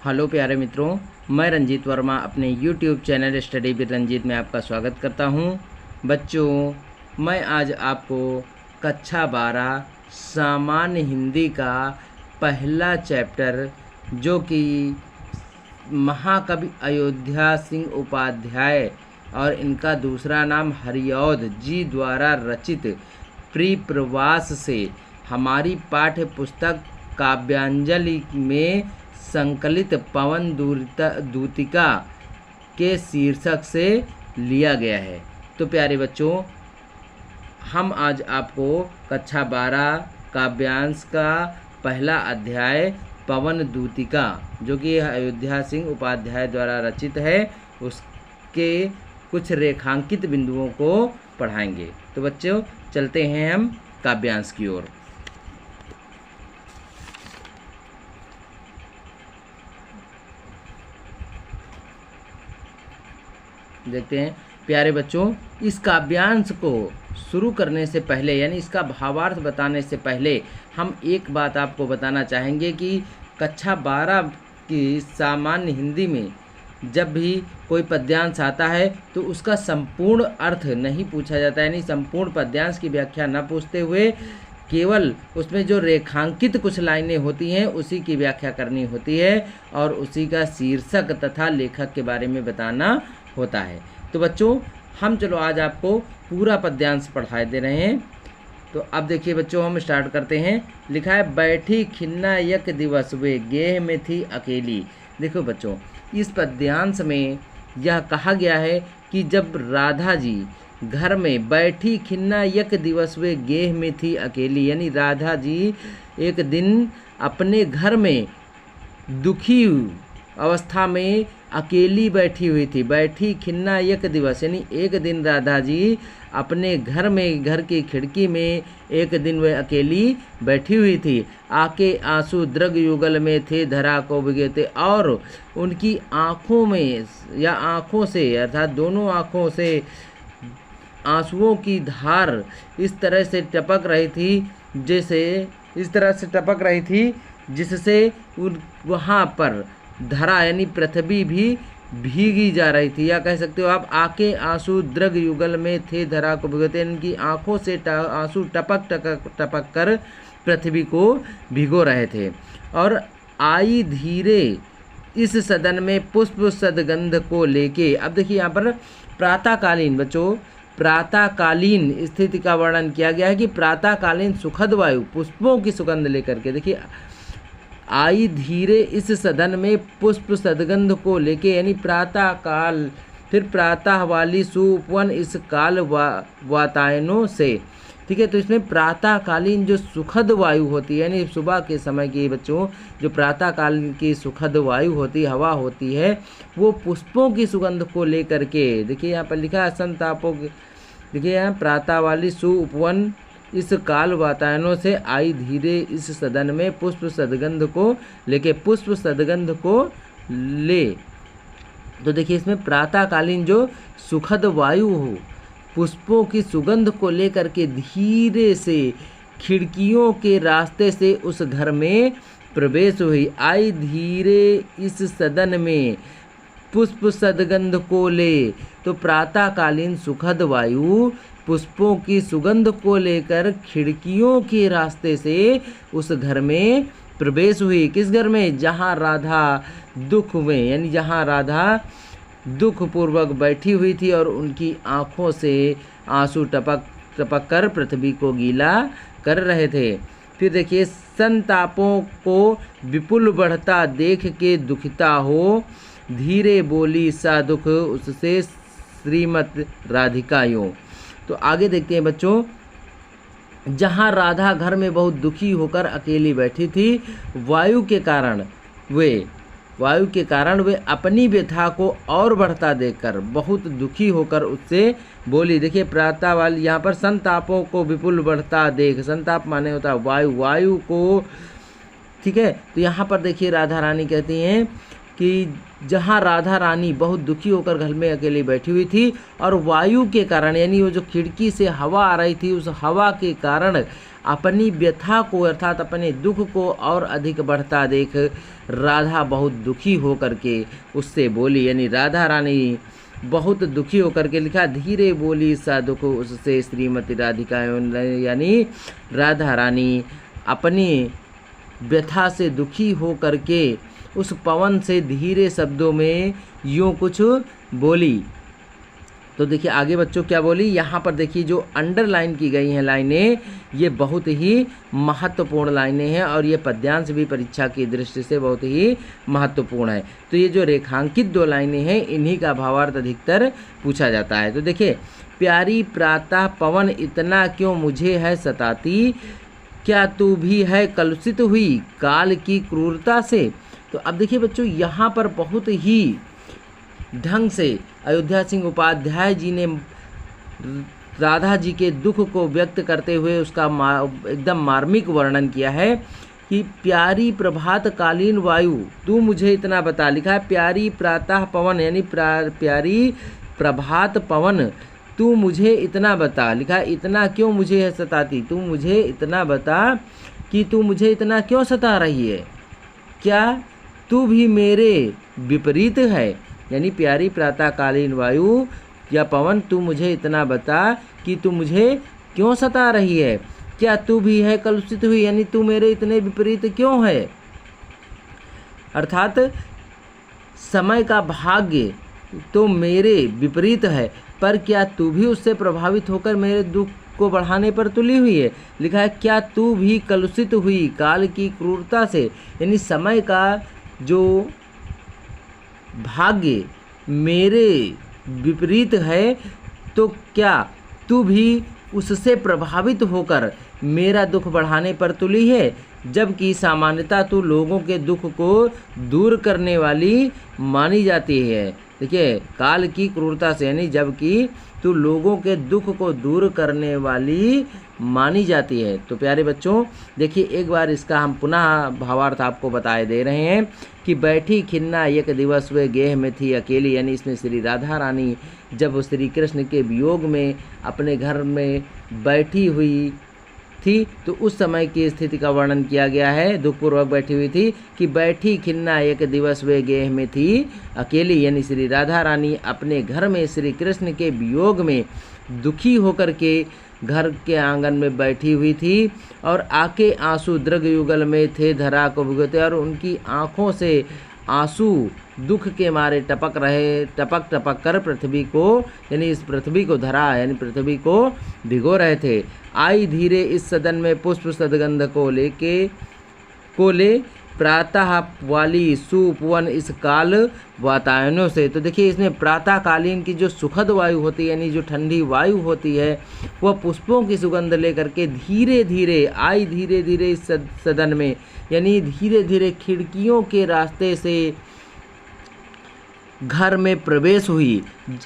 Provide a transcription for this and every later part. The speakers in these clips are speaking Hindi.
हेलो प्यारे मित्रों, मैं रंजीत वर्मा अपने YouTube channel study with Ranjeet में आपका स्वागत करता हूं। बच्चों, मैं आज आपको कक्षा 12 सामान्य हिंदी का पहला चैप्टर, जो कि महाकवि अयोध्या सिंह उपाध्याय और इनका दूसरा नाम हरिऔध जी द्वारा रचित प्रिप्रवास से हमारी पाठ्य पुस्तक काव्यांजलि में संकलित पवन दूतिका के शीर्षक से लिया गया है। तो प्यारे बच्चों, हम आज आपको कक्षा 12 काव्यांश का पहला अध्याय पवन दूतिका, जो कि अयोध्या सिंह उपाध्याय द्वारा रचित है, उसके कुछ रेखांकित बिंदुओं को पढ़ाएंगे। तो बच्चों, चलते हैं हम काव्यांश की ओर। देखते हैं प्यारे बच्चों, इस काव्यांश को शुरू करने से पहले, यानी इसका भावार्थ बताने से पहले, हम एक बात आपको बताना चाहेंगे कि कक्षा 12 की सामान्य हिंदी में जब भी कोई पद्यांश आता है तो उसका संपूर्ण अर्थ नहीं पूछा जाता है, यानी संपूर्ण पद्यांश की व्याख्या न पूछते हुए केवल उसमें जो रेखांकित कुछ लाइनें होती हैं उसी की व्याख्या करनी होती है और उसी का शीर्षक तथा लेखक के बारे में बताना होता है। तो बच्चों, हम चलो आज आपको पूरा पद्यांश पढ़ाए दे रहे हैं। तो अब देखिए बच्चों, हम स्टार्ट करते हैं। लिखा है, बैठी खिन्ना यक दिवस वे गेह में थी अकेली। देखो बच्चों, इस पद्यांश में यह कहा गया है कि जब राधा जी घर में बैठी खिन्ना यक दिवस वे गेह में थी अकेली, यानी राधा जी एक दिन अपने घर में दुखी अवस्था में अकेली बैठी हुई थी। बैठी खिन्ना एक दिवस, यानी एक दिन राधा जी अपने घर में, घर की खिड़की में एक दिन वह अकेली बैठी हुई थी। आके आंसू द्रग युगल में थे धरा को भिगे थे, और उनकी आँखों में या आँखों से, अर्थात दोनों आँखों से आंसुओं की धार इस तरह से टपक रही थी, जैसे इस तरह से टपक रही थी जिससे वहाँ पर धरा यानी पृथ्वी भी भीगी जा रही थी, या कह सकते हो आप आके आंसू द्रग युगल में थे धरा को भिगोते। इनकी आंखों से आंसू टपक टपक टपक कर पृथ्वी को भिगो रहे थे। और आई धीरे इस सदन में पुष्प सदगंध को लेके। अब देखिए यहाँ पर प्रातःकालीन, बच्चों प्रातःकालीन स्थिति का वर्णन किया गया है कि प्रातःकालीन सुखद वायु पुष्पों की सुगंध लेकर के। देखिए, आई धीरे इस सदन में पुष्प सदगंध को लेके, यानी प्रातः काल, फिर प्रातः वाली सुपवन इस काल वातायनों से। ठीक है, तो इसमें प्रातःकालीन जो सुखद वायु होती है, यानी सुबह के समय की बच्चों जो प्रातःकाल की सुखद वायु होती, हवा होती है, वो पुष्पों की सुगंध को लेकर के। देखिए यहाँ पर लिखा है संतापों के, देखिए यहाँ प्रातः वाली सुपवन इस काल वातायनों से आई धीरे इस सदन में पुष्प सदगंध को लेके, पुष्प सदगंध को ले। तो देखिए इसमें प्रातःकालीन जो सुखद वायु हो, पुष्पों की सुगंध को लेकर के धीरे से खिड़कियों के रास्ते से उस घर में प्रवेश हुई। आई धीरे इस सदन में पुष्प सदगंध को ले। तो प्रातःकालीन सुखद वायु पुष्पों की सुगंध को लेकर खिड़कियों के रास्ते से उस घर में प्रवेश हुई। किस घर में? जहाँ राधा दुख में, यानी जहाँ राधा दुख पूर्वक बैठी हुई थी और उनकी आँखों से आंसू टपक टपक कर पृथ्वी को गीला कर रहे थे। फिर देखिए, संतापों को विपुल बढ़ता देख के दुखिता हो, धीरे बोली सा दुख उससे श्रीमत राधिका यूं। तो आगे देखते हैं बच्चों, जहाँ राधा घर में बहुत दुखी होकर अकेली बैठी थी, वायु के कारण वे अपनी व्यथा को और बढ़ता देखकर बहुत दुखी होकर उससे बोली। देखिए प्रातः वाली, यहाँ पर संतापों को विपुल बढ़ता देख, संताप माने होता है वायु को। ठीक है, तो यहाँ पर देखिए राधा रानी कहती हैं कि जहाँ राधा रानी बहुत दुखी होकर घर में अकेली बैठी हुई थी और वायु के कारण, यानी वो जो खिड़की से हवा आ रही थी, उस हवा के कारण अपनी व्यथा को अर्थात अपने दुख को और अधिक बढ़ता देख राधा बहुत दुखी हो करके उससे बोली, यानी राधा रानी बहुत दुखी होकर के लिखा धीरे बोली सा दुख उससे श्रीमती राधिका, यानी राधा रानी अपनी व्यथा से दुखी हो करके उस पवन से धीरे शब्दों में यूँ कुछ बोली। तो देखिए आगे बच्चों क्या बोली, यहाँ पर देखिए जो अंडरलाइन की गई हैं लाइनें, ये बहुत ही महत्वपूर्ण लाइनें हैं और ये पद्यांश भी परीक्षा की दृष्टि से बहुत ही महत्वपूर्ण है। तो ये जो रेखांकित 2 लाइनें हैं इन्हीं का भावार्थ अधिकतर पूछा जाता है। तो देखिए, प्यारी प्रातः पवन इतना क्यों मुझे है सताती, क्या तू भी है कलुषित हुई काल की क्रूरता से। तो अब देखिए बच्चों, यहाँ पर बहुत ही ढंग से अयोध्या सिंह उपाध्याय जी ने राधा जी के दुख को व्यक्त करते हुए उसका एकदम मार्मिक वर्णन किया है कि प्यारी प्रभात कालीन वायु तू मुझे इतना बता, लिखा है प्यारी प्रातः पवन, यानी प्यारी प्रभात पवन तू मुझे इतना बता, लिखा है इतना क्यों मुझे है सताती, तू मुझे इतना बता कि तू मुझे इतना क्यों सता रही है, क्या तू भी मेरे विपरीत है, यानी प्यारी प्रातःकालीन वायु या पवन तू मुझे इतना बता कि तू मुझे क्यों सता रही है, क्या तू भी है कलुषित हुई, यानी तू मेरे इतने विपरीत क्यों है। अर्थात समय का भाग्य तो मेरे विपरीत है, पर क्या तू भी उससे प्रभावित होकर मेरे दुख को बढ़ाने पर तुली हुई है। लिखा है क्या तू भी कलुषित हुई काल की क्रूरता से, यानी समय का जो भाग्य मेरे विपरीत है तो क्या तू भी उससे प्रभावित होकर मेरा दुख बढ़ाने पर तुली है, जबकि सामान्यतः तू लोगों के दुख को दूर करने वाली मानी जाती है। देखिए, काल की क्रूरता से, यानी जबकि तू लोगों के दुख को दूर करने वाली मानी जाती है। तो प्यारे बच्चों देखिए, एक बार इसका हम पुनः भावार्थ आपको बताए दे रहे हैं कि बैठी खिन्ना एक दिवस वे गेह में थी अकेली, यानी इसमें श्री राधा रानी जब श्री कृष्ण के वियोग में अपने घर में बैठी हुई थी तो उस समय की स्थिति का वर्णन किया गया है। दुखपूर्वक बैठी हुई थी कि बैठी खिन्ना एक दिवस वे गेह में थी अकेली, यानी श्री राधा रानी अपने घर में श्री कृष्ण के वियोग में दुखी होकर के घर के आंगन में बैठी हुई थी और आके आंसू दृग युगल में थे धरा को भुगते, और उनकी आँखों से आंसू दुख के मारे टपक रहे, टपक टपक कर पृथ्वी को, यानी इस पृथ्वी को धरा, यानी पृथ्वी को भिगो रहे थे। आई धीरे इस सदन में पुष्प सदगंध को ले प्रातः वाली सुपवन इस काल वातायनों से। तो देखिए, इसमें प्रातःकालीन की जो सुखद वायु होती है, यानी जो ठंडी वायु होती है, वह पुष्पों की सुगंध लेकर के धीरे धीरे आई, धीरे धीरे इस सदन में, यानी धीरे धीरे खिड़कियों के रास्ते से घर में प्रवेश हुई।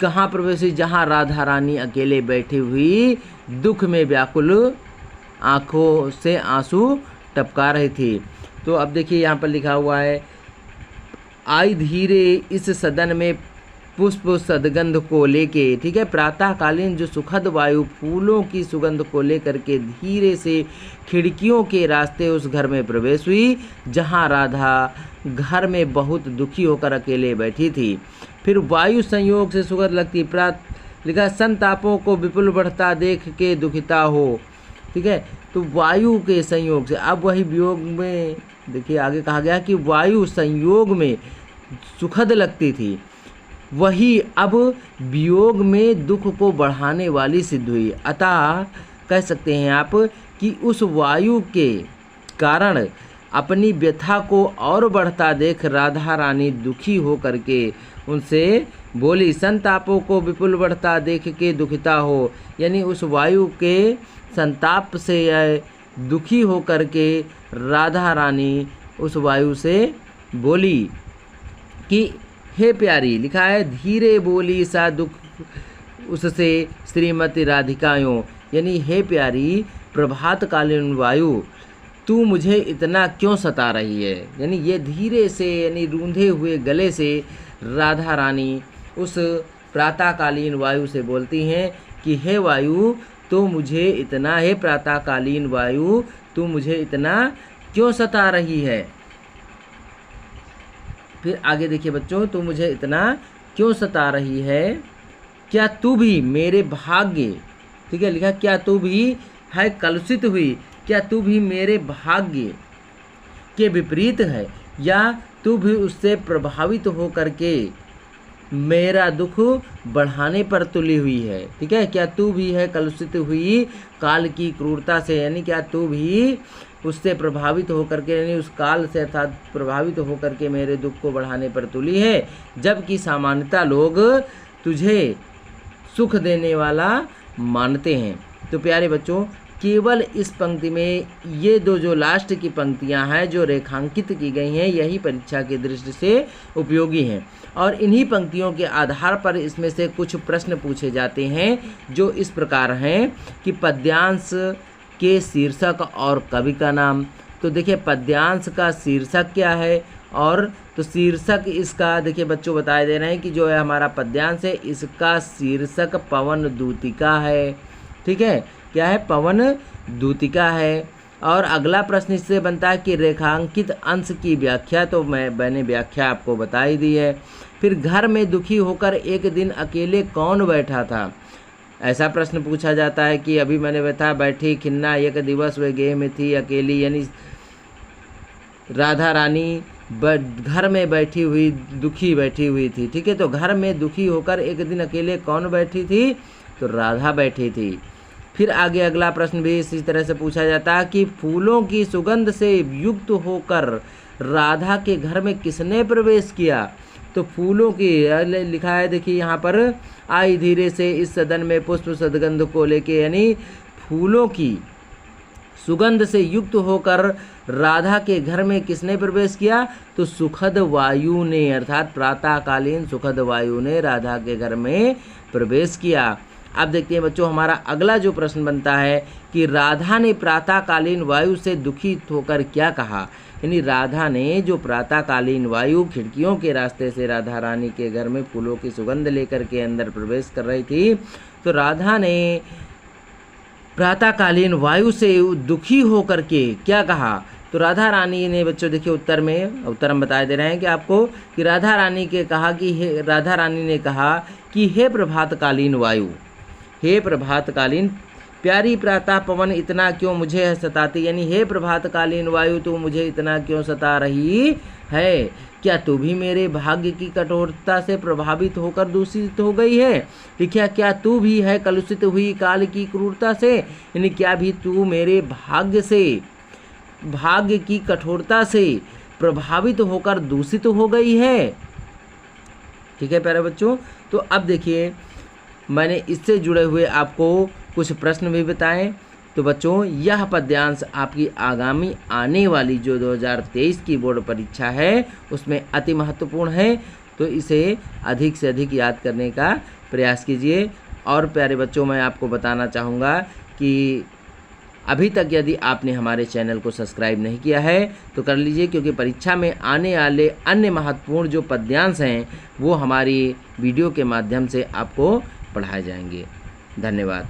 कहाँ प्रवेश हुई? जहाँ राधा रानी अकेले बैठी हुई दुख में व्याकुल आँखों से आंसू टपका रही थी। तो अब देखिए यहाँ पर लिखा हुआ है आई धीरे इस सदन में पुष्प सदगंध को लेके, ठीक है, प्रातःकालीन जो सुखद वायु फूलों की सुगंध को लेकर के धीरे से खिड़कियों के रास्ते उस घर में प्रवेश हुई जहाँ राधा घर में बहुत दुखी होकर अकेले बैठी थी। फिर वायु संयोग से सुगंध लगती लिखा संतापों को विपुल बढ़ता देख के दुखिता हो, ठीक है। तो वायु के संयोग से, अब वही वियोग में देखिए आगे कहा गया कि वायु संयोग में सुखद लगती थी, वही अब वियोग में दुख को बढ़ाने वाली सिद्ध हुई। अतः कह सकते हैं आप कि उस वायु के कारण अपनी व्यथा को और बढ़ता देख राधा रानी दुखी हो करके उनसे बोली संतापों को विपुल बढ़ता देख के दुखिता हो, यानी उस वायु के संताप से दुखी हो करके राधा रानी उस वायु से बोली कि हे प्यारी, लिखा है धीरे बोली सा दुख उससे श्रीमती राधिकायों, यानी हे प्यारी प्रभातकालीन वायु तू मुझे इतना क्यों सता रही है, यानी ये धीरे से, यानी रूंधे हुए गले से राधा रानी उस प्रातःकालीन वायु से बोलती हैं कि हे वायु तो मुझे इतना, हे प्रातःकालीन वायु तू मुझे इतना क्यों सता रही है। फिर आगे देखिए बच्चों, तू मुझे इतना क्यों सता रही है, क्या तू भी मेरे भाग्य, ठीक है लिखा, क्या तू भी है कलुषित हुई, क्या तू भी मेरे भाग्य के विपरीत है, या तू भी उससे प्रभावित हो करके मेरा दुख बढ़ाने पर तुली हुई है। ठीक है, क्या तू भी है कलुषित हुई काल की क्रूरता से, यानी क्या तू भी उससे प्रभावित होकर के, यानी उस काल से अर्थात प्रभावित होकर के मेरे दुख को बढ़ाने पर तुली है, जबकि सामान्यतः लोग तुझे सुख देने वाला मानते हैं। तो प्यारे बच्चों, केवल इस पंक्ति में ये दो जो लास्ट की पंक्तियां हैं जो रेखांकित की गई हैं, यही परीक्षा की दृष्टि से उपयोगी हैं, और इन्हीं पंक्तियों के आधार पर इसमें से कुछ प्रश्न पूछे जाते हैं जो इस प्रकार हैं कि पद्यांश के शीर्षक और कवि का नाम। तो देखिए पद्यांश का शीर्षक क्या है, और तो शीर्षक इसका देखिए बच्चों बताए दे रहे हैं कि जो है हमारा पद्यांश है इसका शीर्षक पवन दूतिका है। ठीक है, क्या है, पवन दूतिका है। और अगला प्रश्न इससे बनता है कि रेखांकित अंश की व्याख्या, तो मैंने व्याख्या आपको बता ही दी है। फिर घर में दुखी होकर एक दिन अकेले कौन बैठा था, ऐसा प्रश्न पूछा जाता है कि अभी मैंने बता बैठी खिन्ना एक दिवस वे गेह में थी अकेली, यानी राधा रानी घर में बैठी हुई दुखी बैठी हुई थी। ठीक है, तो घर में दुखी होकर एक दिन अकेले कौन बैठी थी, तो राधा बैठी थी। फिर आगे अगला प्रश्न भी इसी तरह से पूछा जाता है कि फूलों की सुगंध से युक्त होकर राधा के घर में किसने प्रवेश किया। तो फूलों की लिखा है देखिए यहाँ पर, आई धीरे से इस सदन में पुष्प सदगंध को लेके, यानी फूलों की सुगंध से युक्त होकर राधा के घर में किसने प्रवेश किया, तो सुखद वायु ने, अर्थात प्रातःकालीन सुखद वायु ने राधा के घर में प्रवेश किया। अब देखते हैं बच्चों हमारा अगला जो प्रश्न बनता है कि राधा ने प्रातःकालीन वायु से दुखित होकर क्या कहा, यानी राधा ने जो प्रातःकालीन वायु खिड़कियों के रास्ते से राधा रानी के घर में फूलों की सुगंध लेकर के अंदर प्रवेश कर रही थी, तो राधा ने प्रातःकालीन वायु से दुखी होकर के क्या कहा। तो राधा रानी ने बच्चों देखिए उत्तर हम बता दे रहे हैं कि आपको कि राधा रानी ने कहा कि हे प्रभातकालीन वायु, हे प्रभातकालीन प्यारी प्रातः पवन इतना क्यों मुझे सताती, यानी हे प्रभातकालीन वायु तू मुझे इतना क्यों सता रही है, क्या तू भी मेरे भाग्य की कठोरता से प्रभावित होकर दूषित हो गई है, क्या तू भी है कलुषित हुई काल की क्रूरता से, यानी क्या भी तू मेरे भाग्य की कठोरता से प्रभावित होकर दूषित हो गई है। ठीक है प्यारे बच्चों, तो अब देखिए मैंने इससे जुड़े हुए आपको कुछ प्रश्न भी बताएं। तो बच्चों यह पद्यांश आपकी आगामी आने वाली जो 2023 की बोर्ड परीक्षा है उसमें अति महत्वपूर्ण है, तो इसे अधिक से अधिक याद करने का प्रयास कीजिए। और प्यारे बच्चों मैं आपको बताना चाहूँगा कि अभी तक यदि आपने हमारे चैनल को सब्सक्राइब नहीं किया है तो कर लीजिए, क्योंकि परीक्षा में आने वाले अन्य महत्वपूर्ण जो पद्यांश हैं वो हमारी वीडियो के माध्यम से आपको पढ़ाए जाएंगे। धन्यवाद।